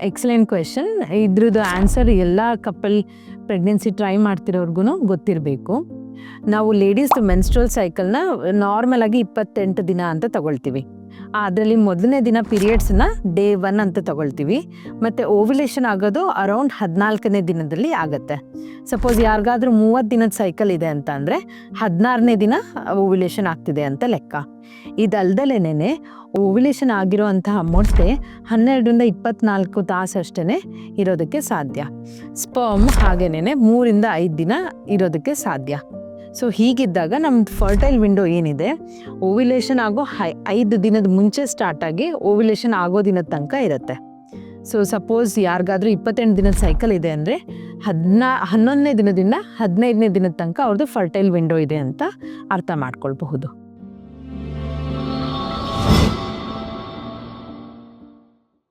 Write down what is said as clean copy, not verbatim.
Excellent question. ಇದ್ರದ್ದು answer ಎಲ್ಲ couple pregnancy try ಮಾಡ್ತಿರೋರ್ಗು ಗೊತ್ತಿರಬೇಕು. ನಾವು ಲೇಡೀಸ್ ಮೆನ್ಸ್ಟ್ರಲ್ ಸೈಕಲ್ನ ನಾರ್ಮಲ್ ಆಗಿ 28 ದಿನ ಅಂತ ತಗೊಳ್ತೀವಿ. ಅದರಲ್ಲಿ ಮೊದಲನೇ ದಿನ ಪೀರಿಯಡ್ಸ್ನ ಡೇ 1 ಅಂತ ತಗೊಳ್ತೀವಿ. ಮತ್ತು ಓವ್ಯುಲೇಷನ್ ಆಗೋದು ಅರೌಂಡ್ 14ನೇ ದಿನದಲ್ಲಿ ಆಗುತ್ತೆ. ಸಪೋಸ್ ಯಾರಿಗಾದ್ರೂ 30 ದಿನದ ಸೈಕಲ್ ಇದೆ ಅಂತ ಅಂದರೆ 16ನೇ ದಿನ ಓವ್ಯುಲೇಷನ್ ಆಗ್ತಿದೆ ಅಂತ ಲೆಕ್ಕ. ಇದಲ್ದಲೇನೆ ಓವ್ಯುಲೇಷನ್ ಆಗಿರೋ ಅಂತಹ ಮೊಟ್ಟೆ 12ರಿಂದ 24 ತಾಸು ಅಷ್ಟೇ ಇರೋದಕ್ಕೆ ಸಾಧ್ಯ. ಸ್ಪರ್ಮ್ ಹಾಗೇನೆ 3ರಿಂದ 5 ದಿನ ಇರೋದಕ್ಕೆ ಸಾಧ್ಯ. ಸೊ ಹೀಗಿದ್ದಾಗ ನಮ್ಮ ಫರ್ಟೈಲ್ ವಿಂಡೋ ಏನಿದೆ, ಓವ್ಯುಲೇಷನ್ ಆಗೋ 5 ದಿನದ ಮುಂಚೆ ಸ್ಟಾರ್ಟ್ ಆಗಿ ಓವ್ಯುಲೇಷನ್ ಆಗೋ ದಿನದ ತನಕ ಇರುತ್ತೆ. ಸೊ ಸಪೋಸ್ ಯಾರಿಗಾದ್ರೂ 28 ದಿನದ ಸೈಕಲ್ ಇದೆ ಅಂದರೆ 11ನೇ ದಿನದಿಂದ 15ನೇ ದಿನದ ತನಕ ಅವ್ರದ್ದು ಫರ್ಟೈಲ್ ವಿಂಡೋ ಇದೆ ಅಂತ ಅರ್ಥ ಮಾಡ್ಕೊಳ್ಬಹುದು.